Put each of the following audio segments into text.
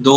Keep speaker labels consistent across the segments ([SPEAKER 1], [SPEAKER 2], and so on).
[SPEAKER 1] 2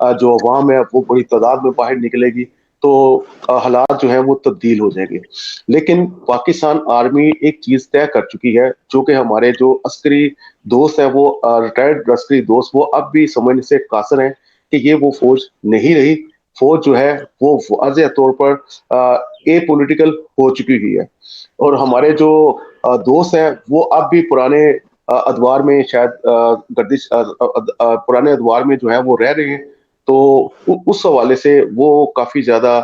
[SPEAKER 2] جو عوام ہے وہ بڑی تعداد میں باہر نکلے گی تو حالات جو ہیں وہ تبدیل ہو جائیں گے. لیکن پاکستان آرمی ایک چیز طے کر چکی ہے جو کہ ہمارے جو عسکری دوست ہیں وہ ریٹائرڈ عسکری دوست وہ اب بھی سمجھنے سے قاصر ہیں کہ یہ وہ فوج نہیں رہی. فوج جو ہے وہ واضح طور پر اے پولیٹیکل ہو چکی ہوئی ہے. اور ہمارے جو دوست ہیں وہ اب بھی پرانے ادوار میں شاید گردش پرانے ادوار میں جو ہے وہ رہ رہے ہیں. تو اس حوالے سے وہ کافی زیادہ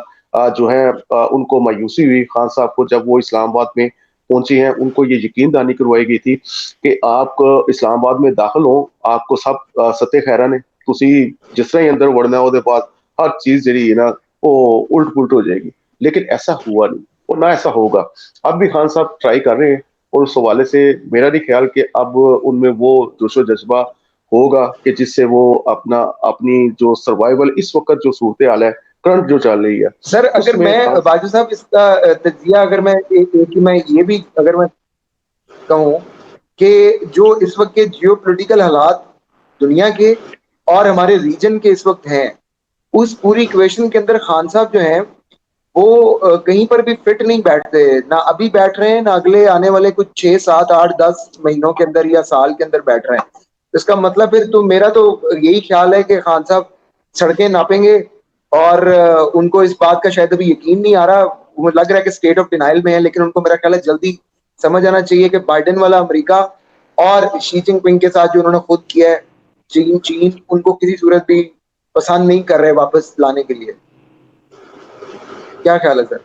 [SPEAKER 2] جو ہے ان کو مایوسی ہوئی خان صاحب کو جب وہ اسلام آباد میں پہنچی ہیں. ان کو یہ یقین دہانی کروائی گئی تھی کہ آپ اسلام آباد میں داخل ہوں آپ کو سب ستے خیرہ نے تسی جس طرح ہی اندر وڑنا ہے وہ بعد ہر چیز جڑی ہے نا وہ الٹ پلٹ ہو جائے گی. لیکن ایسا ہوا نہیں اور نہ ایسا ہوگا. اب بھی خان صاحب ٹرائی کر رہے ہیں اور اس حوالے سے میرا نہیں خیال کہ اب ان میں وہ جوش و جذبہ ہوگا کہ جس سے وہ اپنی جو سروائیول اس وقت جو صورتحال ہے کرنٹ جو چل رہی ہے.
[SPEAKER 3] سر اگر میں باجو صاحب اس کا تجزیہ اگر میں یہ بھی اگر میں کہوں کہ جو اس وقت کے جیو پولیٹیکل حالات دنیا کے اور ہمارے ریجن کے اس وقت ہیں اس پوری ایکویشن کے اندر خان صاحب جو ہیں وہ کہیں پر بھی فٹ نہیں بیٹھتے, نہ ابھی بیٹھ رہے ہیں نہ اگلے آنے والے کچھ 6 7 8 10 مہینوں کے اندر یا سال کے اندر بیٹھ رہے ہیں. اس کا مطلب پھر تو میرا تو یہی خیال ہے کہ خان صاحب سڑکیں ناپیں گے اور ان کو اس بات کا شاید ابھی یقین نہیں آ رہا, وہ لگ رہا ہے کہ اسٹیٹ آف ڈینائل میں ہے, لیکن ان کو میرا خیال ہے جلدی سمجھ آنا چاہیے کہ بائیڈن والا امریکہ اور شی جن پنگ کے ساتھ جو انہوں نے خود کیا ہے چین ان کو کسی صورت بھی پسند نہیں کر رہے واپس لانے کے لیے. کیا خیال ہے سر؟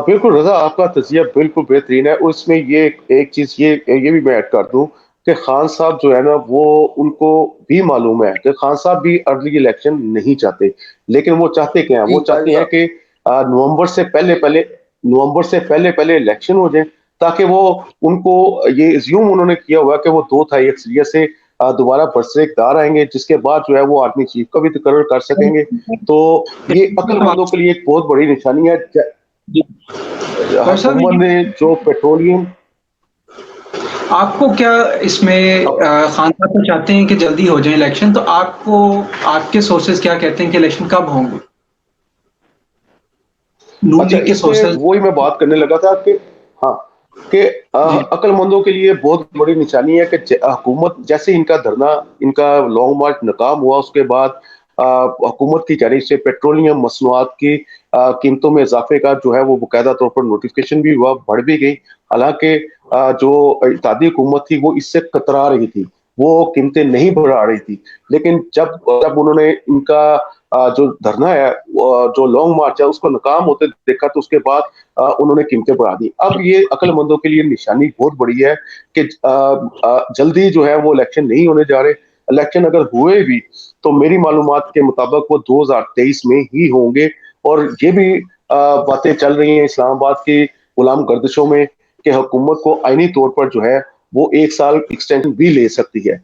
[SPEAKER 2] بالکل رضا آپ کا تجزیہ بالکل بہترین ہے. اور اس میں یہ ایک چیز یہ بھی میں ایڈ کر دوں کہ خان صاحب جو ہے نا وہ ان کو بھی معلوم ہے کہ خان صاحب بھی ارلی الیکشن نہیں چاہتے. لیکن وہ چاہتے کیا ہیں؟ وہ
[SPEAKER 3] جی
[SPEAKER 2] چاہتے ہیں
[SPEAKER 3] صاحب
[SPEAKER 2] کہ نومبر سے پہلے الیکشن ہو جائیں تاکہ وہ ان کو یہ زیوم انہوں نے کیا ہوا کہ وہ 2 تہائی اکثریت سے دوبارہ برسر اقتدار آئیں گے جس کے بعد جو ہے وہ آرمی چیف کا بھی تقرر کر سکیں گے. تو یہ عقل مندوں کے لیے ایک بہت بڑی نشانی ہے.
[SPEAKER 1] صاحب
[SPEAKER 2] حکومت نے جو پیٹرولیم
[SPEAKER 1] آپ کو کیا اس میں خان صاحب تو چاہتے ہیں کہ جلدی ہو جائیں الیکشن, تو آپ کے سورسز کیا کہتے ہیں کہ الیکشن کب ہوں گے؟ نون
[SPEAKER 2] اچھا
[SPEAKER 1] لیگ کے
[SPEAKER 2] اس میں
[SPEAKER 1] سورسز.
[SPEAKER 2] وہی میں بات کرنے لگا تھا کہ ہاں کہ
[SPEAKER 1] جی
[SPEAKER 2] عقل مندوں کے لیے بہت بڑی نشانی ہے کہ حکومت جیسے ان کا دھرنا ان کا لانگ مارچ ناکام ہوا اس کے بعد حکومت کی جانب سے پیٹرولیم مصنوعات کی قیمتوں میں اضافے کا جو ہے وہ باقاعدہ طور پر نوٹیفکیشن بھی ہوا, بڑھ بھی گئی. حالانکہ جو اتحادی حکومت تھی وہ اس سے کترا رہی تھی, وہ قیمتیں نہیں بڑھا رہی تھی. لیکن جب انہوں نے ان کا جو دھرنا ہے جو لانگ مارچ ہے اس کو ناکام ہوتے دیکھا تو اس کے بعد انہوں نے قیمتیں بڑھا دی. اب یہ عقل مندوں کے لیے نشانی بہت بڑی ہے کہ جلدی جو ہے وہ الیکشن نہیں ہونے جا رہے. الیکشن اگر ہوئے بھی تو میری معلومات کے مطابق وہ 2023 میں ہی ہوں گے. اور یہ بھی باتیں چل رہی ہیں اسلام آباد کی غلام گردشوں میں کہ حکومت کو آئینی طور پر جو ہے وہ 1 سال ایکسٹینشن بھی لے سکتی ہے.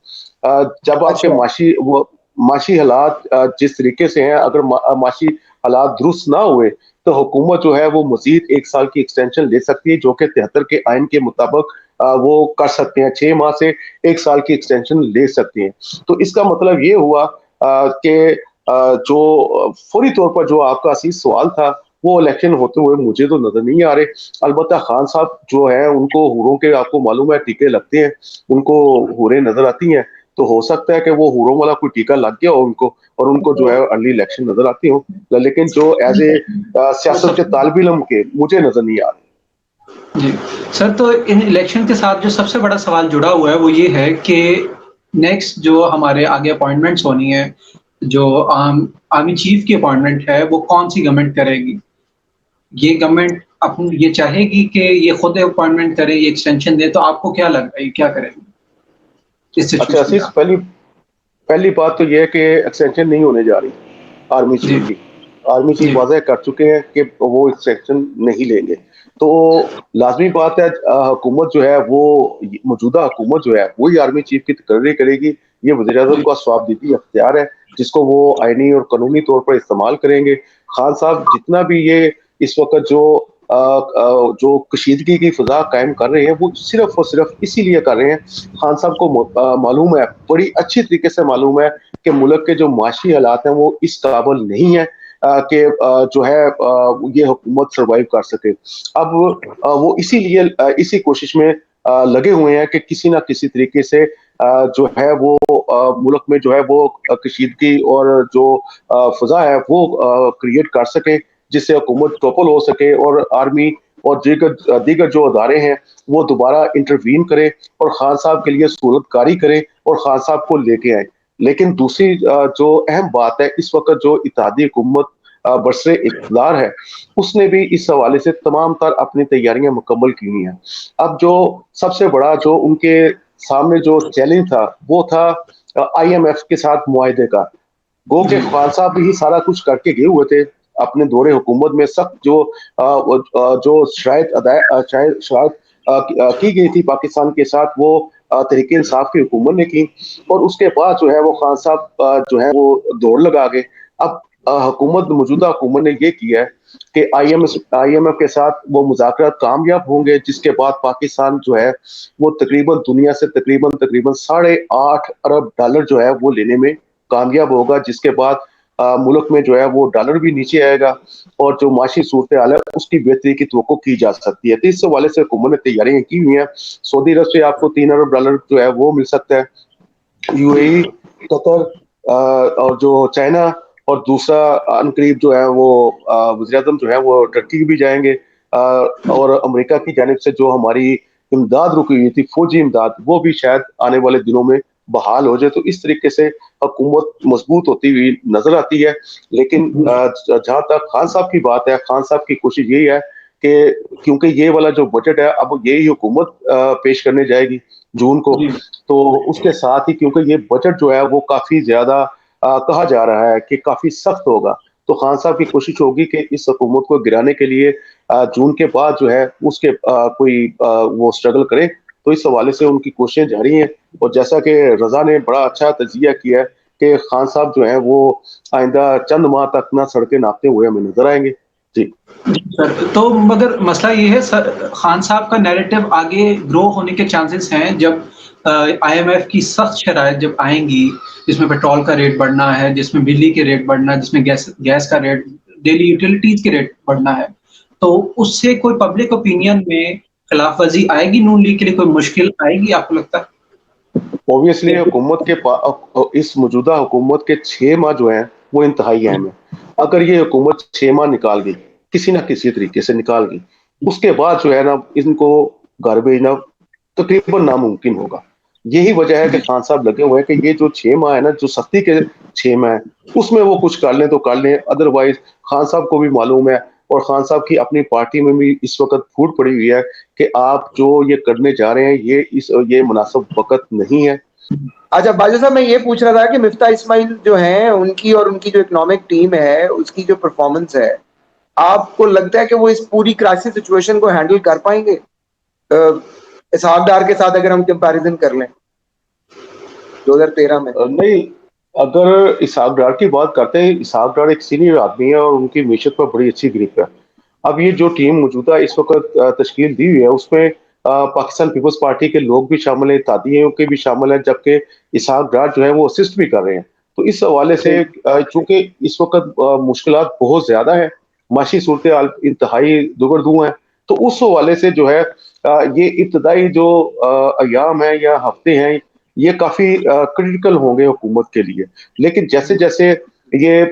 [SPEAKER 2] جب آپ کے
[SPEAKER 3] اچھا
[SPEAKER 2] معاشی حالات جس طریقے سے ہیں, اگر معاشی حالات درست نہ ہوئے تو حکومت جو ہے وہ مزید 1 سال کی ایکسٹینشن لے سکتی ہے, جو کہ 73 کے آئین کے مطابق وہ کر سکتے ہیں. 6 ماہ سے 1 سال کی ایکسٹینشن لے سکتے ہیں. تو اس کا مطلب یہ ہوا کہ جو فوری طور پر جو آپ کا عزیز سوال تھا وہ الیکشن ہوتے ہوئے مجھے تو نظر نہیں آ رہے. البتہ خان صاحب جو ہیں ان کو حوروں کے آپ کو معلوم ہے ٹیکے لگتے ہیں, ان کو حوریں نظر آتی ہیں, تو ہو سکتا ہے کہ وہ حوروں والا کوئی ٹیکہ لگ گیا ہو ان کو اور ان کو جو ہے ارلی الیکشن نظر آتی ہوں. لیکن جو ایز اے سیاست کے طالب علم کے مجھے نظر نہیں آ رہے.
[SPEAKER 1] جی سر, تو ان الیکشن کے ساتھ جو سب سے بڑا سوال جڑا ہوا ہے وہ یہ ہے کہ نیکسٹ جو ہمارے آگے اپوائنٹمنٹس ہونی ہے, جو آرمی چیف کی اپوائنٹمنٹ ہے وہ کون سی گورنمنٹ کرے گی؟ یہ گورنمنٹ یہ چاہے گی کہ یہ خود اپوائنٹمنٹ کرے, یہ ایکسٹینشن دے, تو آپ کو کیا لگتا ہے یہ کیا کرے گی اس
[SPEAKER 2] اچھا
[SPEAKER 1] سچویشن
[SPEAKER 2] عزیز,
[SPEAKER 1] میں؟
[SPEAKER 2] پہلی بات تو یہ ہے کہ ایکسٹینشن نہیں ہونے جا رہی آرمی
[SPEAKER 1] جی
[SPEAKER 2] چیف کی. آرمی چیف
[SPEAKER 1] جی
[SPEAKER 2] واضح کر چکے ہیں کہ وہ ایکسٹینشن نہیں لیں گے. تو لازمی بات ہے حکومت جو ہے وہ موجودہ حکومت جو ہے وہی آرمی چیف کی تقرری کرے گی. یہ وزیر اعظم
[SPEAKER 1] جی
[SPEAKER 2] کا ثوابدیدی اختیار ہے جس کو وہ آئینی اور قانونی طور پر استعمال کریں گے. خان صاحب جتنا بھی یہ اس وقت جو جو کشیدگی کی فضا قائم کر رہے ہیں وہ صرف اور صرف اسی لیے کر رہے ہیں. خان صاحب کو معلوم ہے، بڑی اچھی طریقے سے معلوم ہے کہ ملک کے جو معاشی حالات ہیں وہ اس قابل نہیں ہے کہ جو ہے یہ حکومت سروائیو کر سکے. اب وہ اسی لیے اسی کوشش میں لگے ہوئے ہیں کہ کسی نہ کسی طریقے سے جو ہے وہ ملک میں جو ہے وہ کشیدگی اور جو فضا ہے وہ کریٹ کر سکے، جس سے حکومت ٹوپل ہو سکے اور آرمی اور دیگر جو ادارے ہیں وہ دوبارہ انٹروین کرے اور خان صاحب کے لیے صورت کاری کرے اور خان صاحب کو لے کے آئے. لیکن دوسری جو اہم بات ہے، اس وقت جو اتحادی حکومت برسر اقتدار ہے، اس نے بھی اس حوالے سے تمام تر اپنی تیاریاں مکمل کی ہوئی ہیں. اب جو سب سے بڑا جو ان کے سامنے جو چیلنج تھا وہ تھا IMF کے ساتھ معاہدے کا. گو کہ خان صاحب بھی سارا کچھ کر کے گئے ہوئے تھے اپنے دور حکومت میں. سخت جو شرائط کی گئی تھی پاکستان کے ساتھ وہ تحریک انصاف کی حکومت نے کی، اور اس کے بعد جو ہے وہ خان صاحب جو ہے وہ دوڑ لگا گئے. اب موجودہ حکومت نے یہ کیا ہے کہ IMF کے ساتھ وہ مذاکرات کامیاب ہوں گے، جس کے بعد پاکستان جو ہے وہ تقریباً دنیا سے تقریباً $8.5 ارب جو ہے وہ لینے میں کامیاب ہوگا، جس کے بعد ملک میں جو ہے وہ ڈالر بھی نیچے آئے گا اور جو معاشی صورتحال ہے اس کی بہتری کی توقع کی جا سکتی ہے. تو اس حوالے سے حکومت نے تیاریاں کی ہوئی ہیں. سعودی عرب سے آپ کو $3 ارب جو ہے وہ مل سکتا ہے، UAE، قطر اور جو چائنا، اور دوسرا عنقریب جو ہے وہ وزیر اعظم جو ہے وہ ٹرکی بھی جائیں گے، اور امریکہ کی جانب سے جو ہماری امداد رکی ہوئی تھی، فوجی امداد، وہ بھی شاید آنے والے دنوں میں بحال ہو جائے. تو اس طریقے سے حکومت مضبوط ہوتی ہوئی نظر آتی ہے. لیکن جہاں تک خان صاحب کی بات ہے، خان صاحب کی کوشش یہی ہے کہ کیونکہ یہ والا جو بجٹ ہے اب یہی حکومت پیش کرنے جائے گی جون کو،
[SPEAKER 1] جی
[SPEAKER 2] تو اس کے ساتھ ہی کیونکہ یہ بجٹ جو ہے وہ کافی زیادہ کہا جا رہا ہے کہ کافی سخت ہوگا، تو خان صاحب کی کوشش ہوگی کہ اس حکومت کو گرانے کے لیے جون کے بعد جو ہے اس کے کوئی وہ سٹرگل کرے. تو اس حوالے سے ان کی کوششیں جاری ہیں. اور جیسا کہ رضا نے بڑا اچھا تجزیہ کیا ہے کہ خان صاحب جو ہیں وہ آئندہ چند ماہ تک نہ سڑکیں ناپتے ہوئے ہمیں نظر آئیں گے. جی
[SPEAKER 1] سر، تو مگر مسئلہ یہ ہے سر، خان صاحب کا نیریٹو آگے گرو ہونے کے چانسز ہیں جب IMF کی سخت شرائط جب آئیں گی، جس میں پیٹرول کا ریٹ بڑھنا ہے، جس میں بجلی کے ریٹ بڑھنا ہے، جس میں گیس کا ریٹ، ڈیلی یوٹیلیٹیز کے ریٹ بڑھنا ہے، تو اس سے کوئی پبلک اوپینین میں خلاف ورزی آئے گی، نون لیگ کے لیے کوئی مشکل آئے گی، آپ کو لگتا ہے؟
[SPEAKER 2] اوبیسلی حکومت کے اس موجودہ حکومت کے 6 ماہ جو ہیں وہ انتہائی اہم ہے. اگر یہ حکومت 6 ماہ نکال گئی، کسی نہ کسی طریقے سے نکال گئی، اس کے بعد جو ہے نا ان کو گھر بھیجنا تقریباً ناممکن ہوگا. یہی وجہ ہے کہ خان صاحب لگے ہوئے ہیں کہ یہ جو 6 ماہ ہے نا، جو سختی کے 6 ماہ ہیں، اس میں وہ کچھ کر لیں تو کر لیں. ادروائز خان صاحب کو بھی معلوم ہے اور خان صاحب کی اپنی پارٹی میں بھی اس وقت پھوٹ پڑی ہوئی ہے کہ آپ جو یہ کرنے جا رہے ہیں یہ مناسب وقت نہیں ہے.
[SPEAKER 3] اچھا باجوہ صاحب، میں یہ پوچھ رہا تھا کہ مفتاح اسماعیل جو ہیں ان کی اور ان کی جو اکنامک ٹیم ہے اس کی جو پرفارمنس ہے، آپ کو لگتا ہے کہ وہ اس پوری کرائسس سچویشن کو ہینڈل کر پائیں گے اسحاق ڈار کے ساتھ، اگر ہم کمپیریزن کر لیں 2013 میں؟
[SPEAKER 2] نہیں، اگر اسحاق ڈار کی بات کرتے ہیں، اسحاق ڈار ایک سینئر آدمی ہے اور ان کی معیشت پر بڑی اچھی گرپ ہے. اب یہ جو ٹیم موجودہ اس وقت تشکیل دی ہوئی ہے، اس میں پاکستان پیپلز پارٹی کے لوگ بھی شامل ہیں، اتحادیوں کے بھی شامل ہیں، جبکہ اسحاق ڈار جو ہے وہ اسسٹ بھی کر رہے ہیں. تو اس حوالے سے چونکہ اس وقت مشکلات بہت زیادہ ہیں، معاشی صورتحال انتہائی دگردوں ہیں، تو اس حوالے سے جو ہے یہ ابتدائی جو ایام ہیں یا ہفتے ہیں، یہ کافی کریٹیکل ہوں گے حکومت کے لیے. لیکن جیسے جیسے یہ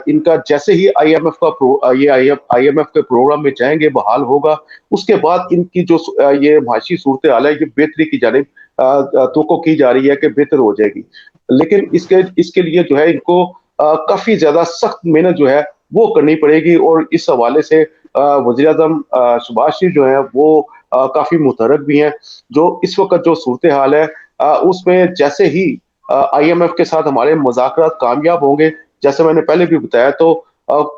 [SPEAKER 2] ان کا جیسے ہی IMF کا یہ IMF کے پروگرام میں جائیں گے، بحال ہوگا، اس کے بعد ان کی جو یہ معاشی صورتحال ہے یہ بہتری کی جانب توقع کی جا رہی ہے کہ بہتر ہو جائے گی. لیکن اس کے لیے جو ہے ان کو کافی زیادہ سخت محنت جو ہے وہ کرنی پڑے گی. اور اس حوالے سے وزیر اعظم شہباز شریف جو ہیں وہ کافی متحرک بھی ہیں. جو اس وقت جو صورتحال ہے اس میں جیسے ہی IMF کے ساتھ ہمارے مذاکرات کامیاب ہوں گے، جیسے میں نے پہلے بھی بتایا، تو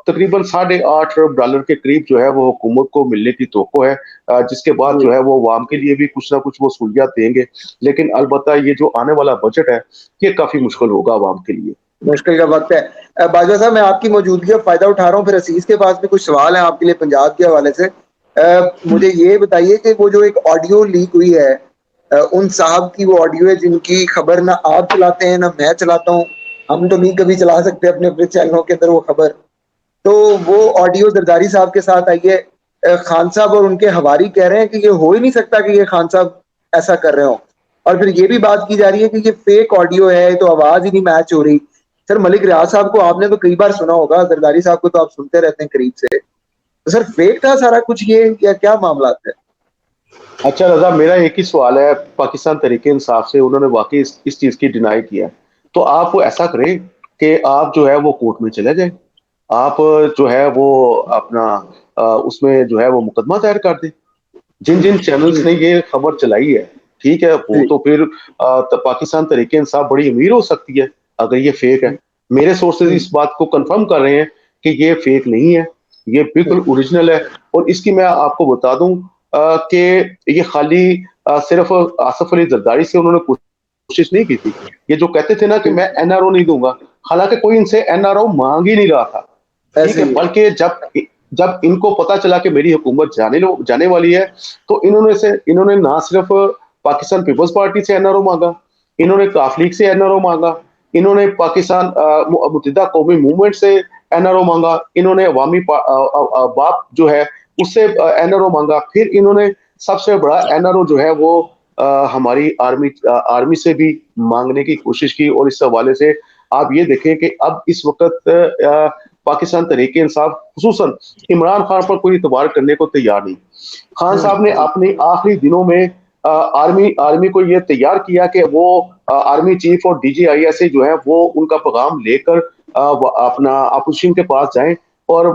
[SPEAKER 2] تقریباً $8.5 ارب کے قریب جو ہے وہ حکومت کو ملنے کی توقع ہے، جس کے بعد جو ہے وہ عوام کے لیے بھی کچھ نہ کچھ وہ سہولیات دیں گے. لیکن البتہ یہ جو آنے والا بجٹ ہے یہ کافی مشکل ہوگا عوام کے لیے.
[SPEAKER 3] مشکل کا وقت ہے. باجوہ صاحب میں آپ کی موجودگی کا فائدہ اٹھا رہا ہوں, پھر عزیز کے پاس بھی کچھ سوال ہیں آپ کے لیے پنجاب کے حوالے سے. مجھے یہ بتائیے کہ وہ جو ایک آڈیو لیک ہوئی ہے ان صاحب کی, وہ آڈیو ہے جن کی خبر نہ آپ چلاتے ہیں نہ میں چلاتا ہوں, ہم تو نہیں کبھی چلا سکتے اپنے اپنے چینلوں کے اندر وہ خبر. تو وہ آڈیو زرداری صاحب کے ساتھ آئی ہے. خان صاحب اور ان کے حواری کہہ رہے ہیں کہ یہ ہو ہی نہیں سکتا کہ یہ خان صاحب ایسا کر رہے ہوں, اور پھر یہ بھی بات کی جا رہی ہے کہ یہ فیک آڈیو ہے تو آواز ہی نہیں میچ ہو رہی. سر ملک ریاض صاحب کو آپ نے تو کئی بار سنا ہوگا, زرداری صاحب کو تو آپ سنتے رہتے ہیں قریب سے, تو سر فیک تھا سارا کچھ یہ کیا معاملات ہے؟
[SPEAKER 2] اچھا رضا, میرا ایک ہی سوال ہے, پاکستان تحریک انصاف سے انہوں نے واقعی اس چیز کی ڈینائی کیا, تو آپ ایسا کریں کہ آپ جو ہے وہ کورٹ میں چلے جائیں, آپ جو ہے وہ اپنا اس میں جو ہے وہ مقدمہ دائر کر دیں. جن جن چینلز نے یہ خبر چلائی ہے, ٹھیک ہے, وہ تو پھر پاکستان تحریک انصاف بڑی امیر ہو سکتی ہے اگر یہ فیک ہے. میرے سورسز اس بات کو کنفرم کر رہے ہیں کہ یہ فیک نہیں ہے, یہ بالکل اوریجنل ہے. اور اس کی میں آپ کو بتا دوں کہ یہ خالی صرف آصف علی زرداری سے انہوں نے کوشش نہیں کی تھی. یہ جو کہتے تھے نا کہ میں این آر او نہیں دوں گا, حالانکہ کوئی ان سے این آر او مانگ ہی نہیں رہا تھا, ٹھیک ہے, بلکہ جب ان کو پتا چلا کہ میری حکومت جانے والی ہے تو انہوں نے نہ صرف پاکستان پیپلز پارٹی سے این آر او مانگا, انہوں نے کاف لیگ سے این آر او مانگا, انہوں نے پاکستان متحدہ قومی موومنٹ سے این آر او مانگا, انہوں نے عوامی باپ جو ہے اس سے این آر او مانگا, پھر انہوں نے سب سے بڑا این آر او جو ہے وہ ہماری آرمی سے بھی مانگنے کی کوشش کی. اور اس حوالے سے آپ یہ دیکھیں کہ اب اس وقت پاکستان تحریک انصاف خصوصاً عمران خان پر کوئی اعتبار کرنے کو تیار نہیں. خان صاحب نے اپنے آخری دنوں میں آرمی کو یہ تیار کیا کہ وہ آرمی چیف اور ڈی جی آئی ایس جو ہے وہ ان کا پیغام لے کر اپنا اپوزیشن کے پاس جائیں اور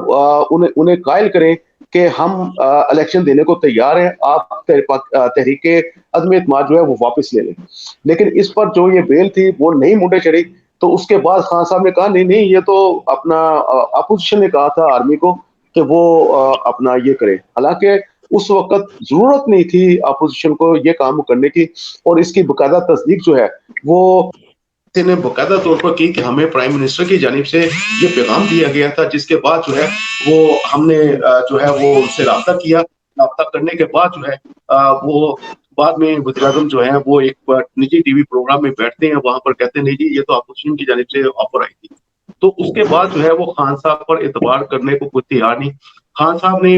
[SPEAKER 2] انہیں قائل کریں کہ ہم الیکشن دینے کو تیار ہیں, آپ تحریک عدم اعتماد جو ہے وہ واپس لے لیں. لیکن اس پر جو یہ بیل تھی وہ نہیں منڈے چڑھی, تو اس کے بعد خان صاحب نے کہا نہیں یہ تو اپنا اپوزیشن نے کہا تھا آرمی کو کہ وہ اپنا یہ کرے, حالانکہ اس وقت ضرورت نہیں تھی اپوزیشن کو یہ کام کرنے کی. اور اس کی باقاعدہ تصدیق جو ہے وہ نے باقاعدہ طور پر کی کہ ہمیں پرائم منسٹر کی جانب سے یہ پیغام دیا گیا تھا, جس کے بعد جو ہے وہ ہم نے جو ہے وہ ان سے رابطہ کیا. رابطہ کرنے کے بعد جو ہے وہ بعد میں وزیر اعظم جو ہے وہ ایک نجی ٹی وی پروگرام میں بیٹھتے ہیں, وہاں پر کہتے ہیں نہیں جی یہ تو اپوزیشن کی جانب سے آفر آئی تھی. تو اس کے بعد جو ہے وہ خان صاحب پر اعتبار کرنے کو کوئی تیار نہیں. خان صاحب نے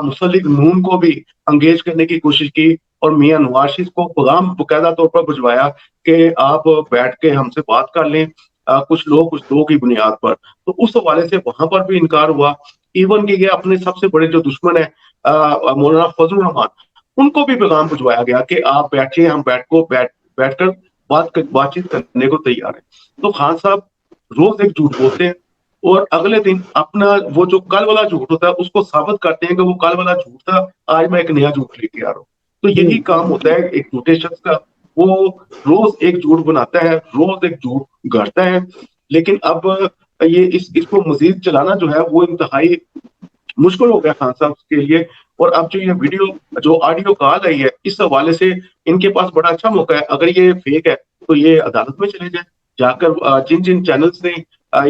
[SPEAKER 2] مسلک نون کو بھی انگیج کرنے کی کوشش کی اور میاں نواز شریف کو پیغام باقاعدہ طور پر بھجوایا کہ آپ بیٹھ کے ہم سے بات کر لیں کچھ لوگوں کی بنیاد پر. تو اس حوالے سے وہاں پر بھی انکار ہوا. ایون کہ یہ اپنے سب سے بڑے جو دشمن ہیں مولانا فضل الرحمان, ان کو بھی پیغام بھجوایا گیا کہ آپ بیٹھیے, ہم بیٹھ کر بات چیت کرنے کو تیار ہیں. تو خان صاحب روز ایک جھوٹ بولتے ہیں اور اگلے دن اپنا وہ جو کل والا جھوٹ ہوتا ہے اس کو ثابت کرتے ہیں کہ وہ کل والا جھوٹ تھا, آج میں ایک نیا جھوٹ لے کے آ رہا ہوں. تو یہی کام ہوتا ہے ایک جھوٹے شخص کا, وہ روز ایک جھوٹ بناتا ہے, روز ایک جھوٹ گھڑتا ہے. لیکن اب یہ اس کو مزید چلانا جو ہے وہ انتہائی مشکل ہو گیا خان صاحب کے لیے. اور اب جو یہ جو آڈیو کال آئی ہے اس حوالے سے ان کے پاس بڑا اچھا موقع ہے. اگر یہ فیک ہے تو یہ عدالت میں چلے جائیں, جا کر جن چینلز نے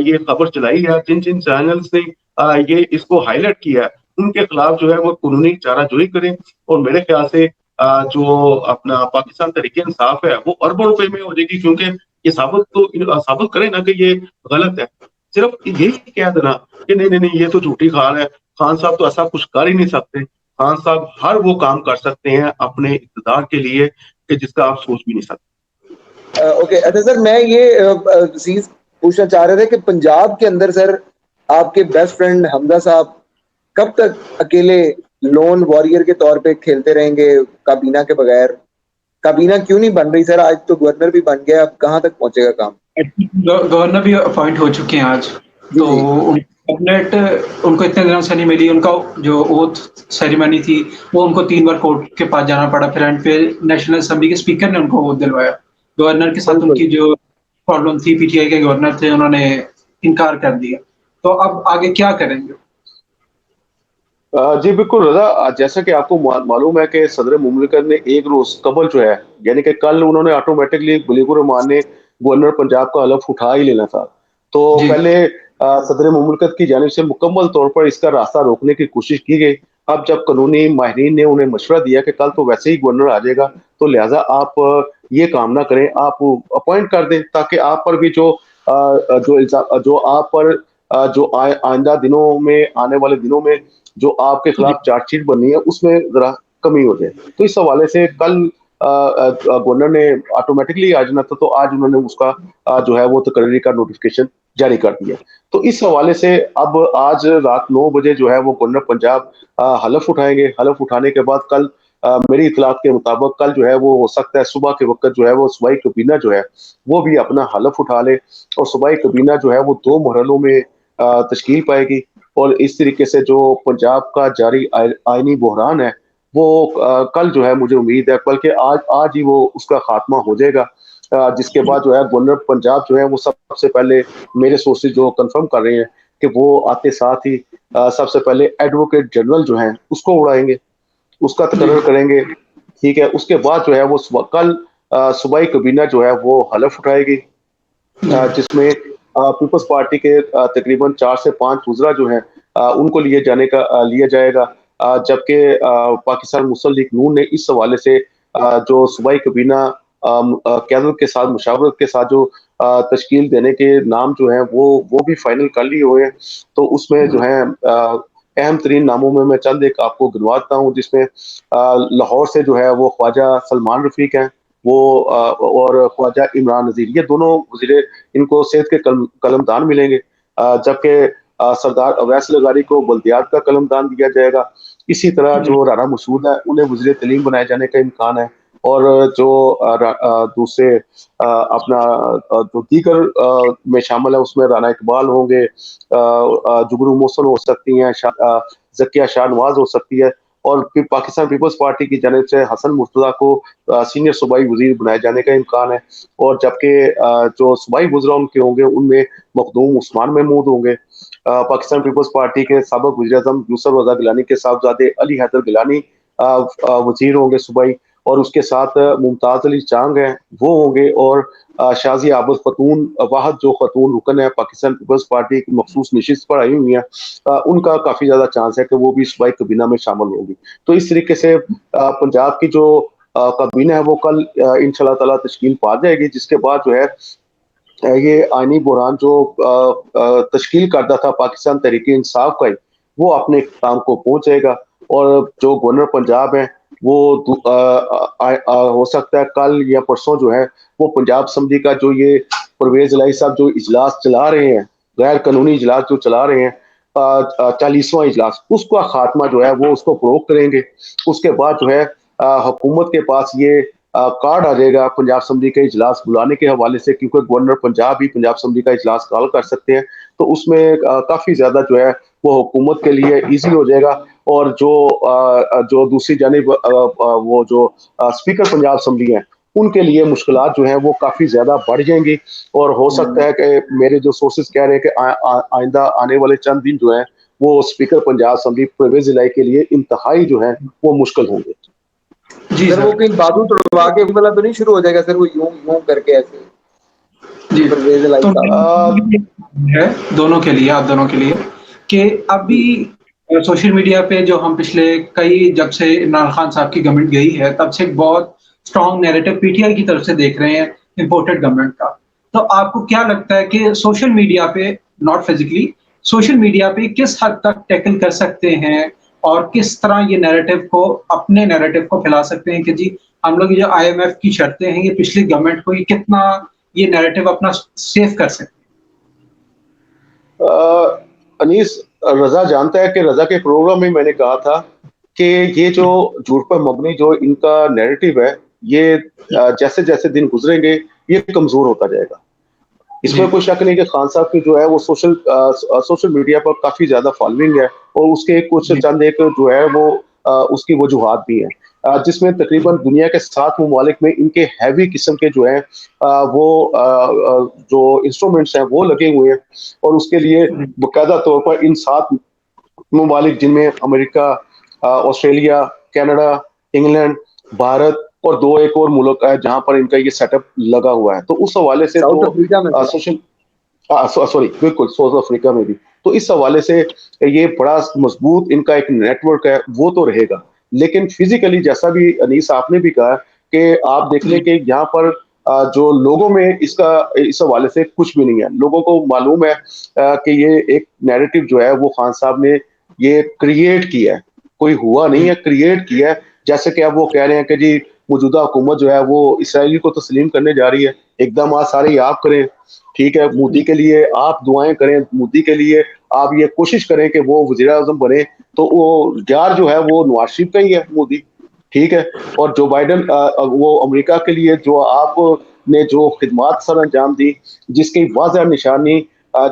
[SPEAKER 2] یہ خبر چلائی ہے, جن چینلز نے یہ اس کو ہائی لائٹ کیا ہے, ان کے خلاف جو ہے وہ قانونی چارہ جوئی کریں. اور میرے خیال سے جو اپنا پاکستان تحریک انصاف ہے وہ اربوں روپے میں ہو جائے گی, کیونکہ یہ ثابت کرے نا کہ یہ غلط ہے. صرف یہی کہہ دینا کہ نہیں یہ تو جھوٹی خبر ہے, خان صاحب تو ایسا کچھ کر ہی نہیں سکتے. خان صاحب ہر وہ کام کر سکتے ہیں اپنے اقتدار کے لیے کہ جس کا آپ سوچ بھی نہیں سکتے.
[SPEAKER 3] اوکے اچھا سر, میں یہ چیز پوچھنا چاہ رہے تھے کہ پنجاب کے اندر سر آپ کے بیسٹ فرینڈ حمزہ صاحب کب تک اکیلے لون وارئر کے طور پہ کھیلتے رہیں گے کابینہ کے بغیر؟ کابینہ کیوں نہیں بن رہی سر؟ آج تو گورنر بھی بن گیا, اب کہاں تک پہنچے گا کام؟
[SPEAKER 1] گورنر بھی اپوائنٹ ہو چکے ہیں آج, تو کیبنٹ ان کو اتنے دنوں سے نہیں ملی. ان کا جو اوتھ سیریمنی تھی وہ ان کو 3 بار کورٹ کے پاس جانا پڑا, پھر اینڈ پہ نیشنل اسمبلی کے اسپیکر نے ان کو اوتھ دلوایا. گورنر کے ساتھ ان کی جو پرابلم تھی, پی ٹی آئی کے گورنر تھے, انہوں نے انکار کر دیا. تو اب آگے کیا کریں گے؟
[SPEAKER 2] جی بالکل رضا, جیسا کہ آپ کو معلوم ہے کہ صدر مملکت نے ایک روز قبل جو ہے یعنی کہ کل انہوں نے آٹومیٹکلی ملیک الرحمان نے گورنر پنجاب کا حلف اٹھا ہی لینا تھا. تو
[SPEAKER 1] جی
[SPEAKER 2] پہلے صدر مملکت کی جانب سے مکمل طور پر اس کا راستہ روکنے کی کوشش کی گئی. اب جب قانونی ماہرین نے انہیں مشورہ دیا کہ کل تو ویسے ہی گورنر آ جائے گا، تو لہٰذا آپ یہ کام نہ کریں، آپ اپوائنٹ کر دیں، تاکہ آپ پر بھی جو آپ پر جو آئندہ دنوں میں، آنے والے دنوں میں جو آپ کے
[SPEAKER 1] جی
[SPEAKER 2] خلاف چارج شیٹ بننی ہے اس میں ذرا کمی ہو جائے. تو اس حوالے سے کل گورنر نے آٹومیٹکلی آج نہ تو آج انہوں نے اس کا جو ہے وہ تقرری کا نوٹیفکیشن جاری کر دیا. تو اس حوالے سے اب آج رات 9 بجے جو ہے وہ گورنر پنجاب حلف اٹھائیں گے. حلف اٹھانے کے بعد کل میری اطلاعات کے مطابق کل جو ہے وہ ہو سکتا ہے صبح کے وقت جو ہے وہ صوبائی کابینہ جو ہے وہ بھی اپنا حلف اٹھا لے، اور صوبائی کابینہ جو ہے وہ 2 مرحلوں میں تشکیل پائے گی. اور اس طریقے سے جو پنجاب کا جاری آئینی بحران ہے وہ کل جو ہے مجھے امید ہے بلکہ آج ہی وہ اس کا خاتمہ ہو جائے گا. جس کے بعد جو ہے گورنر پنجاب جو ہے وہ سب سے پہلے، میرے سورسز جو کنفرم کر رہے ہیں کہ وہ آتے ساتھ ہی سب سے پہلے ایڈوکیٹ جنرل جو ہیں اس کو اڑائیں گے، اس کا
[SPEAKER 1] جی
[SPEAKER 2] تقرر کریں گے. ٹھیک ہے، اس کے بعد جو ہے وہ کل صوبائی کابینہ جو ہے وہ حلف اٹھائے گی،
[SPEAKER 1] جی
[SPEAKER 2] جس میں پیپلز پارٹی کے تقریباً 4 سے 5 وزراء جو ہیں ان کو لیا جائے گا. جبکہ پاکستان مسلم لیگ نون نے اس حوالے سے جو صوبائی کابینہ قیادت کے ساتھ، مشاورت کے ساتھ جو تشکیل دینے کے نام جو ہیں وہ بھی فائنل کر لیے ہوئے ہیں. تو اس میں جو ہے اہم ترین ناموں میں چند ایک آپ کو گنواتا ہوں، جس میں لاہور سے جو ہے وہ خواجہ سلمان رفیق ہیں، وہ اور خواجہ عمران نذیر، یہ دونوں وزیر ان کو صحت کے قلمدان ملیں گے. جبکہ سردار اویس لغاری کو بلدیات کا قلمدان دیا جائے گا. اسی طرح
[SPEAKER 1] جی
[SPEAKER 2] جو رانا مسعود ہے انہیں وزیر تعلیم بنائے جانے کا امکان ہے. اور جو دوسرے اپنا جو دیگر میں شامل ہے اس میں رانا اقبال ہوں گے، جگرو محسن ہو سکتی ہیں، ذکیہ شاہ نواز ہو سکتی ہے. اور پھر پاکستان پیپلز پارٹی کی جانب سے حسن مرتضیٰ کو سینئر صوبائی وزیر بنائے جانے کا امکان ہے. اور جبکہ جو صوبائی وزراء ان کے ہوں گے ان میں مخدوم عثمان محمود ہوں گے. پاکستان پیپلز پارٹی کے سابق وزیر اعظم یوسف رضا گیلانی کے صاحبزادے علی حیدر گیلانی وزیر ہوں گے صوبائی، اور اس کے ساتھ ممتاز علی چانگ ہیں وہ ہوں گے. اور شازیہ عابد خاتون واحد جو خاتون رکن ہے پاکستان پیپلز پارٹی کی مخصوص نشست پر آئی ہوئی ہیں، ان کا کافی زیادہ چانس ہے کہ وہ بھی صوبائی کابینہ میں شامل ہوگی. تو اس طریقے سے پنجاب کی جو کابینہ ہے وہ کل انشاءاللہ تعالی تشکیل پا جائے گی، جس کے بعد جو ہے یہ آئینی بحران جو تشکیل کرتا تھا پاکستان تحریک انصاف کا ہی، وہ اپنے اختتام کو پہنچ جائے گا. اور جو گورنر پنجاب ہیں وہ ہو سکتا ہے کل یا پرسوں جو ہے وہ پنجاب اسمبلی کا جو یہ پرویز الہی صاحب جو اجلاس چلا رہے ہیں، غیر قانونی اجلاس جو چلا رہے ہیں 40واں اجلاس، اس کا خاتمہ جو ہے وہ اس کو فروغ کریں گے. اس کے بعد جو ہے حکومت کے پاس یہ کارڈ آ جائے گا پنجاب اسمبلی کے اجلاس بلانے کے حوالے سے، کیونکہ گورنر پنجاب ہی پنجاب اسمبلی کا اجلاس کال کر سکتے ہیں. تو اس میں کافی زیادہ جو ہے وہ حکومت کے لیے ایزی ہو جائے گا. اور جو دوسری جانب وہ جو اسپیکر پنجاب اسمبلی ہیں ان کے لیے مشکلات جو ہیں وہ کافی زیادہ بڑھ جائیں گی. اور ہو سکتا ہے کہ میرے جو سورسز کہہ رہے ہیں کہ آئندہ آنے والے چند دن جو ہیں وہ اسپیکر پنجاب اسمبلی پرویز الہی کے لیے انتہائی جو ہیں وہ مشکل ہوں گے.
[SPEAKER 1] جی
[SPEAKER 3] سر
[SPEAKER 1] سر
[SPEAKER 3] وہ کہیں بازو توڑوا کے والا تو نہیں شروع ہو جائے گا سر، وہ یوں یوں کر کے ایسے
[SPEAKER 1] جی
[SPEAKER 3] پرویز الہی
[SPEAKER 1] تو
[SPEAKER 3] صاحب؟
[SPEAKER 1] ہے دونوں کے لیے، آپ دونوں کے لیے، کہ ابھی
[SPEAKER 3] جی
[SPEAKER 1] سوشل میڈیا پہ جو ہم پچھلے جب سے عمران خان صاحب کی گورنمنٹ گئی ہے تب سے ایک بہت strong narrative P T I کی طرف سے دیکھ رہے ہیں امپورٹڈ گورنمنٹ کا. تو آپ کو کیا لگتا ہے کہ سوشل میڈیا پہ، ناٹ فزیکلی، سوشل میڈیا پہ کس حد تک ٹیکل کر سکتے ہیں اور کس طرح یہ نیریٹو کو، اپنے نیریٹو کو پھیلا سکتے ہیں کہ جی ہم لوگ یہ آئی ایم ایف کی شرطیں ہیں، یہ پچھلی گورنمنٹ کو یہ کتنا یہ نیریٹو اپنا سیف کر سکتے
[SPEAKER 2] انیس، رضا جانتا ہے کہ رضا کے پروگرام میں نے کہا تھا کہ یہ جو جھوٹ پر مبنی جو ان کا نیریٹو ہے یہ جیسے جیسے دن گزریں گے یہ کمزور ہوتا جائے گا.
[SPEAKER 1] ہیں؟
[SPEAKER 2] اس
[SPEAKER 1] جی
[SPEAKER 2] میں کوئی شک نہیں کہ خان صاحب کی جو ہے وہ سوشل میڈیا پر کافی زیادہ فالوئنگ ہے، اور اس کے کچھ
[SPEAKER 1] جی
[SPEAKER 2] چند ایک جو ہے وہ اس کی وجوہات بھی ہیں، جس میں تقریباً دنیا کے 7 ممالک میں ان کے ہیوی قسم کے جو ہیں وہ جو انسٹرومنٹس ہیں وہ لگے ہوئے ہیں. اور اس کے لیے باقاعدہ طور پر ان 7 ممالک جن میں امریکہ، آسٹریلیا، کینیڈا، انگلینڈ، بھارت اور 2 ایک اور ملک ہے جہاں پر ان کا یہ سیٹ اپ لگا ہوا ہے. تو اس حوالے سے تو
[SPEAKER 3] ساؤتھ افریقہ میں سر.
[SPEAKER 2] سوشل سوری بالکل ساؤتھ افریقہ میں بھی. تو اس حوالے سے یہ بڑا مضبوط ان کا ایک نیٹ ورک ہے، وہ تو رہے گا. لیکن فزیکلی جیسا بھی انیس آپ نے بھی کہا کہ آپ دیکھ لیں کہ یہاں پر جو لوگوں میں اس حوالے سے کچھ بھی نہیں ہے. لوگوں کو معلوم ہے کہ یہ ایک نیریٹو جو ہے وہ خان صاحب نے یہ کریٹ کیا ہے، کوئی ہوا نہیں ہے، کریٹ کیا ہے. جیسے کہ اب وہ کہہ رہے ہیں کہ جی موجودہ حکومت جو ہے وہ اسرائیلی کو تسلیم کرنے جا رہی ہے. اقدامات سارے آپ کریں، ٹھیک ہے، مودی کے لیے آپ دعائیں کریں، مودی کے لیے آپ یہ کوشش کریں کہ وہ وزیر اعظم بنے. تو وہ یار جو ہے وہ نواز شریف کا ہی ہے مودی، ٹھیک ہے. اور جو بائیڈن وہ امریکہ کے لیے جو آپ نے جو خدمات سر انجام دی، جس کی واضح نشانی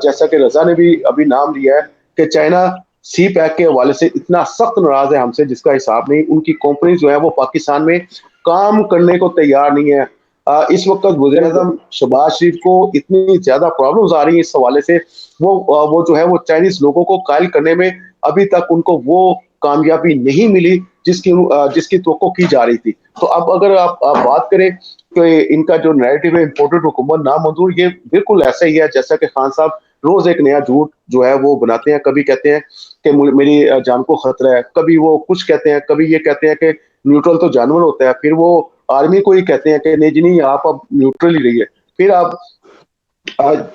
[SPEAKER 2] جیسا کہ رضا نے بھی ابھی نام لیا ہے کہ چائنا سی پیک کے حوالے سے اتنا سخت ناراض ہے ہم سے جس کا حساب نہیں. ان کی کمپنی جو ہے وہ پاکستان میں کام کرنے کو تیار نہیں ہے. اس وقت وزیر اعظم شہباز شریف کو اتنی زیادہ پرابلمز آ رہی ہیں اس حوالے سے، وہ جو ہے وہ چائنیز لوگوں کو قائل کرنے میں ابھی تک ان کو وہ کامیابی نہیں ملی جس کی توقع کی جا رہی تھی. تو اب اگر آپ بات کریں کہ ان کا جو نیریٹو ہے امپورٹڈ حکومت نامنظور، یہ بالکل ایسا ہی ہے جیسا کہ خان صاحب روز ایک نیا جھوٹ جو ہے وہ بناتے ہیں. کبھی کہتے ہیں کہ میری جان کو خطرہ ہے، کبھی وہ کچھ کہتے ہیں، کبھی یہ کہتے ہیں کہ نیوٹرل تو جانور ہوتا ہے، پھر وہ آرمی کو ہی کہتے ہیں کہ نہیں جی نہیں آپ اب نیوٹرل ہی رہیے. پھر آپ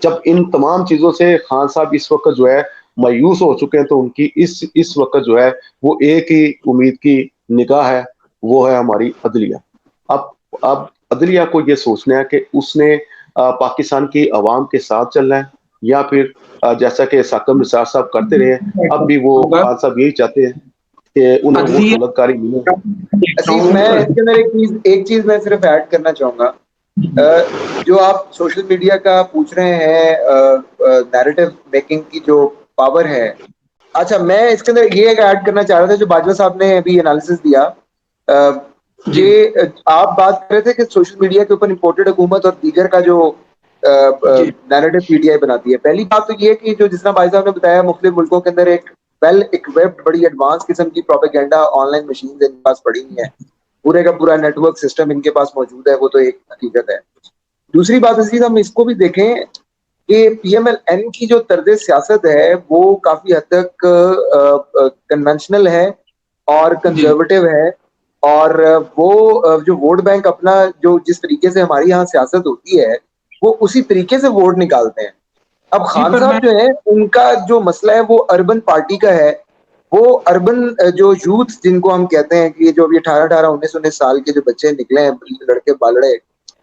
[SPEAKER 2] جب ان تمام چیزوں سے خان صاحب اس وقت جو ہے مایوس ہو چکے ہیں تو ان کی اس وقت جو ہے وہ ایک ہی امید کی نگاہ ہے، وہ ہے ہماری عدلیہ. اب عدلیہ کو یہ سوچنا ہے کہ اس نے پاکستان کی عوام کے ساتھ چلنا ہے یا پھر جیسا کہ ساکم نثار صاحب کرتے رہے اب بھی وہ
[SPEAKER 1] ہوگا
[SPEAKER 2] خان صاحب یہی چاہتے ہیں کہ انہیں وہ
[SPEAKER 1] عدلیہ.
[SPEAKER 2] دولت کاری ملے.
[SPEAKER 3] عزیز میں اس کے اندر ایک چیز میں صرف ایڈ کرنا چاہوں گا. جو آپ سوشل میڈیا کا پوچھ رہے ہیں نیریٹو میکنگ کی جو پاور ہے، اچھا میں اس کے اندر یہ ایک ایڈ کرنا چاہ رہا تھا جو باجوہ صاحب نے ابھی انالیسس دیا کہ آپ بات کر رہے تھے کہ سوشل میڈیا کے اوپر امپورٹڈ حکومت اور دیگر کا جو نیریٹو پی ٹی آئی بناتی ہے. پہلی بات تو یہ کہ جو جس طرح بھائی صاحب نے بتایا مختلف ملکوں کے اندر ایک ویل اکوپڈ بڑی ایڈوانس قسم کی propaganda on line machine in کے پاس پڑی ہوئی ہیں، پورے کا پورا نیٹ ورک سسٹم ان کے پاس موجود ہے، وہ تو ایک حقیقت ہے. دوسری بات عزیز ہم اس کو بھی دیکھیں کہ پی ایم ایل این کی جو طرز سیاست ہے وہ کافی حد تک کنونشنل ہے اور کنزرویٹو ہے، اور وہ جو ووٹ بینک اپنا جو جس طریقے سے ہماری یہاں سیاست ہوتی ہے وہ اسی طریقے سے ووٹ نکالتے ہیں. اب خان صاحب جو ہے ان کا جو مسئلہ ہے وہ اربن پارٹی کا ہے. وہ اربن جو یوتھ جن کو ہم کہتے ہیں کہ جو ابھی 18-19 سال کے جو بچے نکلے ہیں، لڑکے بالڑے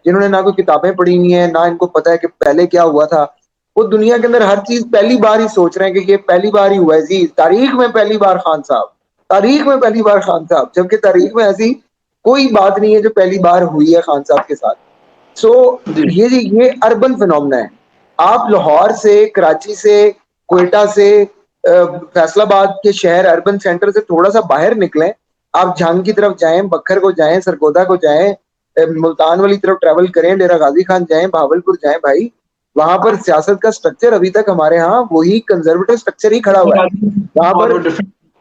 [SPEAKER 3] جنہوں نے نہ کوئی کتابیں پڑھی ہوئی ہیں نہ ان کو پتا ہے کہ پہلے کیا ہوا تھا، وہ دنیا کے اندر ہر چیز پہلی بار ہی سوچ رہے ہیں کہ یہ پہلی بار ہی ہوا ہے جی تاریخ میں پہلی بار خان صاحب، تاریخ میں پہلی بار خان صاحب، جبکہ تاریخ میں ایسی کوئی بات نہیں ہے جو پہلی بار ہوئی ہے خان صاحب کے ساتھ. سو یہ اربن فینومنا ہے. آپ لاہور سے، کراچی سے، کوئٹہ سے، فیصل آباد کے شہر اربن سینٹر سے تھوڑا سا باہر نکلیں، آپ جھانگ کی طرف جائیں، بکھر کو جائیں، سرگودا کو جائیں، ملتان والی طرف ٹریول کریں، ڈیرہ غازی خان جائیں، بہاولپور جائیں، بھائی وہاں پر سیاست کا سٹرکچر ابھی تک ہمارے ہاں وہی کنزرویٹو سٹرکچر ہی کھڑا ہوا ہے. وہاں پر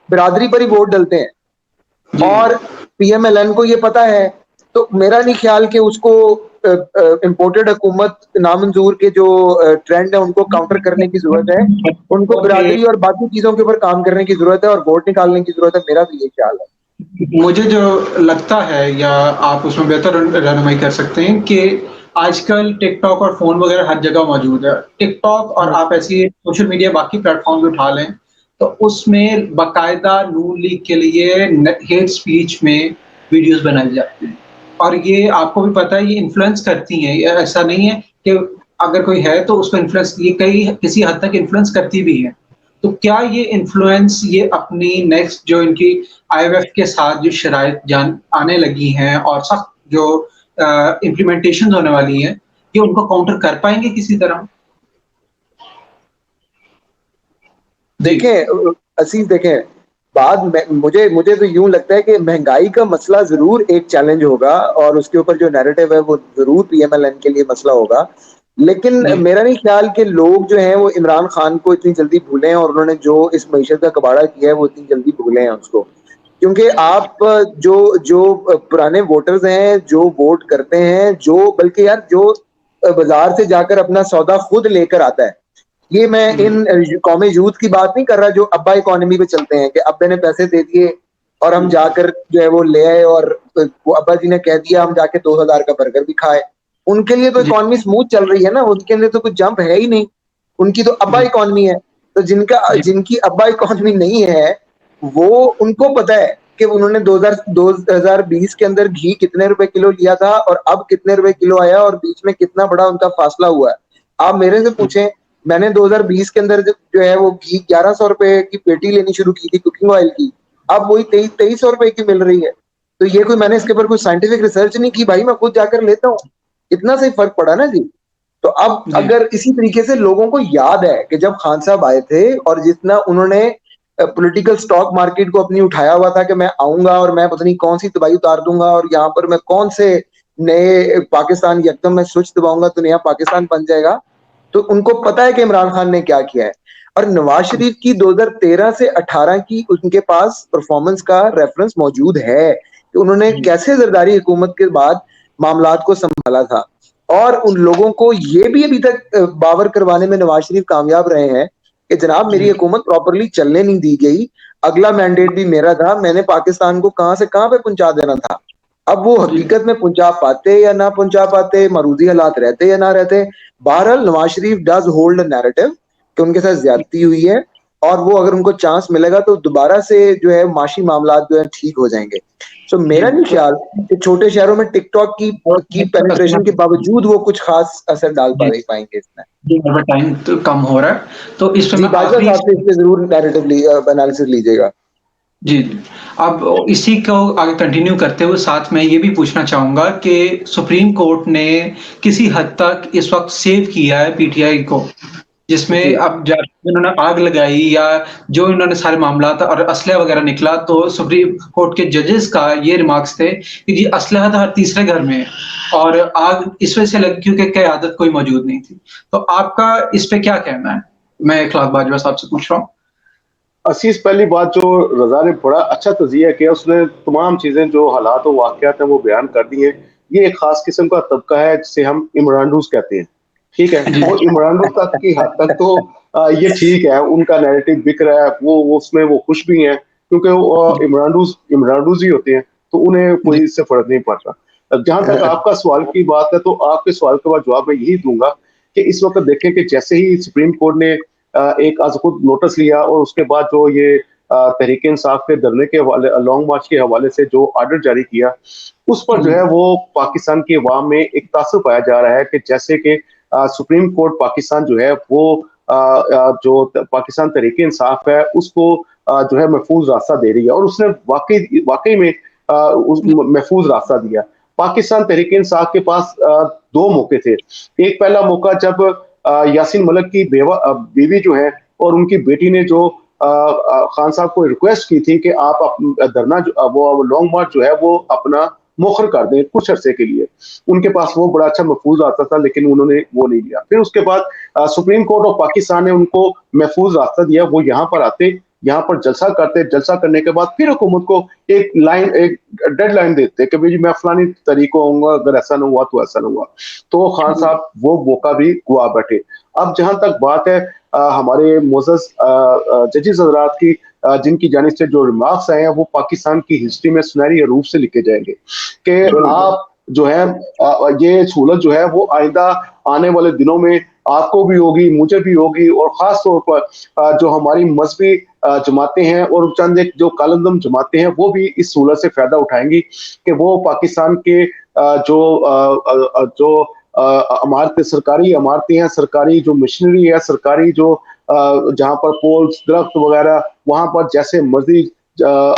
[SPEAKER 3] برادری پر ہی ووٹ ڈلتے ہیں اور پی ایم ایل این کو یہ پتا ہے. تو میرا نہیں خیال کہ اس کو امپورٹڈ حکومت نامنظور کے جو ٹرینڈ ہے ان کو کاؤنٹر کرنے کی ضرورت ہے، ان کو برادری اور باقی چیزوں کے اوپر کام کرنے کی ضرورت ہے اور ووٹ نکالنے کی ضرورت ہے. میرا بھی یہ خیال ہے.
[SPEAKER 1] مجھے جو لگتا ہے یا آپ اس میں بہتر رہنمائی کر سکتے ہیں کہ آج کل ٹک ٹاک اور فون وغیرہ ہر جگہ موجود ہے. ٹک ٹاک اور آپ ایسی سوشل میڈیا باقی پلیٹ فارم اٹھا لیں تو اس میں باقاعدہ نون لیگ کے لیے ہیٹ اسپیچ میں ویڈیوز بنائی جاتی ہیں اور یہ آپ کو بھی پتہ ہے یہ انفلوئنس کرتی ہیں. ایسا نہیں ہے کہ اگر کوئی ہے تو اس کو انفلوئنس یہ کسی حد تک انفلوئنس کرتی بھی ہے. تو کیا یہ انفلوئنس یہ اپنی نیکسٹ جو ان کی آئی ایف ایف کے ساتھ جو شرائط آنے لگی ہیں اور سخت جو امپلیمنٹیشن ہونے والی ہیں یہ ان کو کاؤنٹر کر پائیں گے کسی طرح؟
[SPEAKER 3] دیکھیں عزیز، دیکھیں بات مجھے تو یوں لگتا ہے کہ مہنگائی کا مسئلہ ضرور ایک چیلنج ہوگا اور اس کے اوپر جو نیریٹو ہے وہ ضرور پی ایم ایل این کے لیے مسئلہ ہوگا. لیکن میرا نہیں خیال کہ لوگ جو ہیں وہ عمران خان کو اتنی جلدی بھولیں اور انہوں نے جو اس معیشت کا کباڑہ کیا ہے وہ اتنی جلدی بھولیں ہیں اس کو. کیونکہ آپ جو پرانے ووٹرز ہیں جو ووٹ کرتے ہیں، جو بلکہ یار جو بازار سے جا کر اپنا سودا خود لے کر آتا ہے یہ میں ان قومی یوتھ کی بات نہیں کر رہا جو ابا اکانومی پہ چلتے ہیں کہ ابے نے پیسے دے دیے اور ہم جا کر جو ہے وہ لے آئے اور وہ ابا جی نے کہہ دیا ہم جا کے 2000 کا برگر بھی کھائے. ان کے لیے تو اکانومی اسموتھ چل رہی ہے نا, ان کے لیے تو کچھ جمپ ہے ہی نہیں, ان کی تو ابا اکانومی ہے. تو جن کی ابا اکانومی نہیں ہے وہ ان کو پتا ہے کہ انہوں نے 2020 کے اندر گھی کتنے روپے کلو لیا تھا اور اب کتنے روپے کلو آیا اور بیچ میں کتنا بڑا ان کا فاصلہ ہوا ہے. آپ میرے سے پوچھیں, میں نے 2020 کے اندر جو ہے وہ گھی 1100 روپے کی پیٹی لینی شروع کی تھی کوکنگ آئل کی, اب وہی 2300 روپے کی مل رہی ہے. تو یہ کوئی میں نے اس کے اوپر کوئی سائنٹیفک ریسرچ نہیں کی بھائی, میں خود جا کر لیتا ہوں, اتنا سے فرق پڑا نا جی. تو اب اگر اسی طریقے سے لوگوں کو یاد ہے کہ جب خان صاحب آئے تھے اور جتنا انہوں نے پولیٹیکل سٹاک مارکیٹ کو اپنی اٹھایا ہوا تھا کہ میں آؤں گا اور میں پتہ نہیں کون سی تباہی اتار دوں گا اور یہاں پر میں کون سے نئے پاکستان یکدم میں سوئچ دباؤں گا تو نیا پاکستان بن جائے گا, تو ان کو پتا ہے کہ عمران خان نے کیا کیا ہے. اور نواز شریف کی 2013 سے 18 کی ان کے پاس پرفارمنس کا ریفرنس موجود ہے کہ انہوں نے کیسے زرداری حکومت کے بعد معاملات کو سنبھالا تھا. اور ان لوگوں کو یہ بھی ابھی تک باور کروانے میں نواز شریف کامیاب رہے ہیں کہ جناب میری حکومت پراپرلی چلنے نہیں دی گئی, اگلا مینڈیٹ بھی میرا تھا, میں نے پاکستان کو کہاں سے کہاں پہ پہنچا دینا تھا. اب وہ حقیقت میں پہنچا پاتے یا نہ پہنچا پاتے, معروضی حالات رہتے یا نہ رہتے, بہرحال Nawaz Sharif does hold a narrative کہ ان کے ساتھ زیادتی ہوئی ہے اور وہ اگر ان کو چانس ملے گا تو دوبارہ سے جو ہے معاشی معاملات جو ہے ٹھیک ہو جائیں گے. سو میرا نہیں خیال کہ چھوٹے شہروں میں ٹک ٹاک کی پینیٹریشن کے باوجود وہ کچھ خاص اثر ڈال پائیں گے اس میں.
[SPEAKER 1] ٹائم کم ہو رہا ہے تو اس پہ
[SPEAKER 3] جی
[SPEAKER 1] میں
[SPEAKER 3] باجوہ
[SPEAKER 1] آخری
[SPEAKER 3] صاحب سے اس پہ ضرور نیریٹو انالیسس لیجیے گا.
[SPEAKER 1] جی اب اسی کو آگے کنٹینیو کرتے ہوئے ساتھ میں یہ بھی پوچھنا چاہوں گا کہ سپریم کورٹ نے کسی حد تک اس وقت سیو کیا ہے پی ٹی آئی کو, جس میں اب جب انہوں نے آگ لگائی یا جو انہوں نے سارے معاملات اور اسلحہ وغیرہ نکلا تو سپریم کورٹ کے ججز کا یہ ریمارکس تھے کہ جی اسلحہ تو ہر تیسرے گھر میں ہے اور آگ اس وجہ سے لگی کیونکہ قیادت کوئی موجود نہیں تھی. تو آپ کا اس پہ کیا کہنا ہے؟ میں اخلاق باجوہ صاحب سے پوچھ رہا ہوں.
[SPEAKER 2] عزیز, پہلی بات جو رضا نے بڑا اچھا تجزیہ کیا, اس نے تمام چیزیں جو حالات و واقعات ہیں وہ بیان کر دی ہیں. یہ ایک خاص قسم کا طبقہ ہے جسے ہم عمرانڈوز کہتے ہیں, ٹھیک ہے, وہ عمرانڈوز تک کی حد تک تو یہ ٹھیک ہے, ان کا نیریٹو بک رہا ہے, وہ اس میں وہ خوش بھی ہیں کیونکہ وہ عمرانڈوز ہی ہوتے ہیں, تو انہیں کوئی اس سے فرق نہیں پڑتا. جہاں تک آپ کا سوال کی بات ہے تو آپ کے سوال کا جواب میں یہی دوں گا کہ اس وقت دیکھیں کہ جیسے ہی سپریم کورٹ نے ایک از خود نوٹس لیا اور اس کے بعد جو یہ تحریک انصاف کے دھرنے کے حوالے, لانگ مارچ کے حوالے سے جو آرڈر جاری کیا, اس پر جو ہے وہ پاکستان کی عوام میں ایک تاثر پایا جا رہا ہے کہ جیسے کہ سپریم کورٹ پاکستان جو ہے وہ جو پاکستان تحریک انصاف ہے اس کو جو ہے محفوظ راستہ دے رہی ہے, اور اس نے واقعی میں محفوظ راستہ دیا. پاکستان تحریک انصاف کے پاس دو موقع تھے. ایک پہلا موقع جب یاسین ملک کی بیوی جو ہے اور ان کی بیٹی نے جو خان صاحب کو ریکویسٹ کی تھی کہ آپ دھرنا وہ لانگ مارچ جو ہے وہ اپنا مؤخر کر دیں کچھ عرصے کے لیے, ان کے پاس وہ بڑا اچھا محفوظ راستہ تھا لیکن انہوں نے وہ نہیں لیا. پھر اس کے بعد سپریم کورٹ آف پاکستان نے ان کو محفوظ راستہ دیا, وہ یہاں پر آتے, یہاں پر جلسہ کرتے, جلسہ کرنے کے بعد پھر حکومت کو ایک ڈیڈ لائن دیتے کہ جی میں فلانی تاریخ کو آؤں گا, اگر ایسا نہ ہوا تو ایسا نہ ہوا. تو خان صاحب وہ موقع بھی گوا بیٹھے. اب جہاں تک بات ہے ہمارے معزز ججز حضرات کی, جن کی جانب سے جو ریمارکس آئے ہیں وہ پاکستان کی ہسٹری میں سنہری حروف سے لکھے جائیں گے کہ آپ جو ہے یہ سہولت جو ہے وہ آئندہ آنے والے دنوں میں آپ کو بھی ہوگی, مجھے بھی ہوگی, اور خاص طور پر جو ہماری مذہبی جماعتیں ہیں اور چند ایک جو کالندم جماعتیں ہیں وہ بھی اس سہولت سے فائدہ اٹھائیں گی کہ وہ پاکستان کے جو عمارتیں, سرکاری عمارتیں ہیں, سرکاری جو مشنری ہے, سرکاری جو جہاں پر پولز, درخت وغیرہ, وہاں پر جیسے مرضی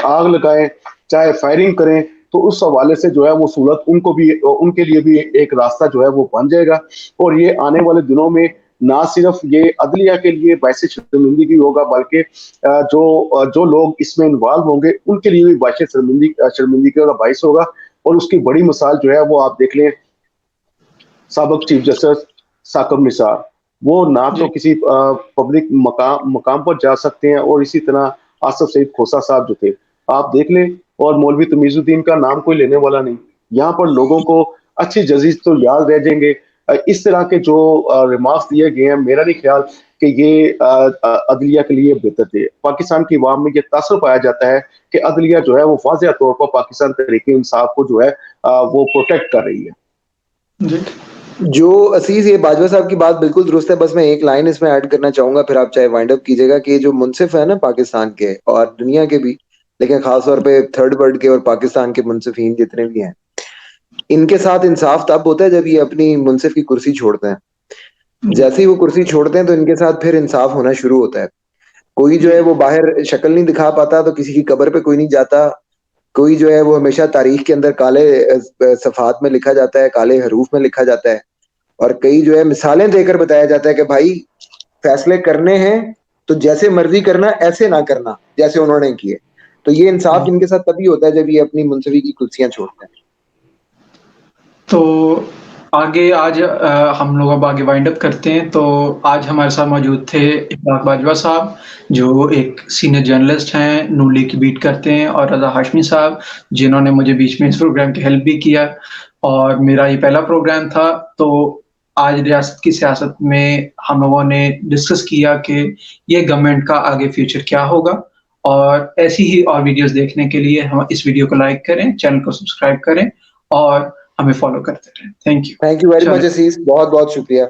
[SPEAKER 2] آگ لگائیں, چاہے فائرنگ کریں, تو اس حوالے سے جو ہے وہ سہولت ان کو بھی, ان کے لیے بھی ایک راستہ جو ہے وہ بن جائے گا. اور یہ آنے والے دنوں میں نہ صرف یہ عدلیہ کے لیے باعث شرمندگی ہوگا بلکہ جو لوگ اس میں انوالو ہوں گے ان کے لیے بھی باعث شرمندگی کا باعث ہوگا. اور اس کی بڑی مثال جو ہے وہ آپ دیکھ لیں, سابق چیف جسٹس ثاقب نثار, وہ نہ تو کسی پبلک مقام پر جا سکتے ہیں, اور اسی طرح آصف سعید کھوسہ صاحب جو تھے آپ دیکھ لیں, اور مولوی تمیز الدین کا نام کوئی لینے والا نہیں. یہاں پر لوگوں کو اچھی جزیز تو یاد رہ جائیں گے, اس طرح کے جو ریمارکس دیے گئے ہیں، میرا نہیں خیال کہ یہ عدلیہ کے لیے بہتر تھے. پاکستان کی عوام میں یہ تاثر پایا جاتا ہے کہ عدلیہ جو ہے وہ واضح طور پر پاکستان تحریک انصاف کو جو ہے وہ پروٹیکٹ کر رہی ہے.
[SPEAKER 3] جو عزیز یہ باجوہ صاحب کی بات بالکل درست ہے. بس میں ایک لائن اس میں ایڈ کرنا چاہوں گا، پھر آپ چاہے وائنڈ اپ کیجیے گا، کہ جو منصف ہے نا پاکستان کے اور دنیا کے بھی، لیکن خاص طور پہ تھرڈ ورلڈ کے اور پاکستان کے منصفین جتنے بھی ہیں، ان کے ساتھ انصاف تب ہوتا ہے جب یہ اپنی منصف کی کرسی چھوڑتے ہیں. جیسے ہی وہ کرسی چھوڑتے ہیں تو ان کے ساتھ پھر انصاف ہونا شروع ہوتا ہے. کوئی جو ہے وہ باہر شکل نہیں دکھا پاتا تو کسی کی قبر پہ کوئی نہیں جاتا. کوئی جو ہے وہ ہمیشہ تاریخ کے اندر کالے صفحات میں لکھا جاتا ہے، کالے حروف میں لکھا جاتا ہے. اور کئی جو ہے مثالیں دے کر بتایا جاتا ہے کہ بھائی فیصلے کرنے ہیں تو جیسے مرضی کرنا، ایسے نہ کرنا جیسے انہوں نے کیے. تو یہ انصاف ان کے ساتھ تبھی ہوتا ہے جب یہ اپنی منصفی کی کرسیاں چھوڑتے ہیں.
[SPEAKER 1] تو آگے آج ہم لوگ اب آگے وائنڈ اپ کرتے ہیں. تو آج ہمارے ساتھ موجود تھے اخلاق باجوہ صاحب جو ایک سینئر جرنلسٹ ہیں، نون لیگ کی بیٹ کرتے ہیں، اور رضا ہاشمی صاحب جنہوں نے مجھے بیچ میں اس پروگرام کی ہیلپ بھی کیا، اور میرا یہ پہلا پروگرام تھا. تو آج ریاست کی سیاست میں ہم لوگوں نے ڈسکس کیا کہ یہ گورنمنٹ کا آگے فیوچر کیا ہوگا. اور ایسی ہی اور ویڈیوز دیکھنے کے لیے ہم اس ویڈیو کو لائک کریں، چینل کو سبسکرائب کریں اور ہمیں فالو کرتے رہیں. Thank you.
[SPEAKER 3] Thank you very much عزیز، بہت بہت شکریہ.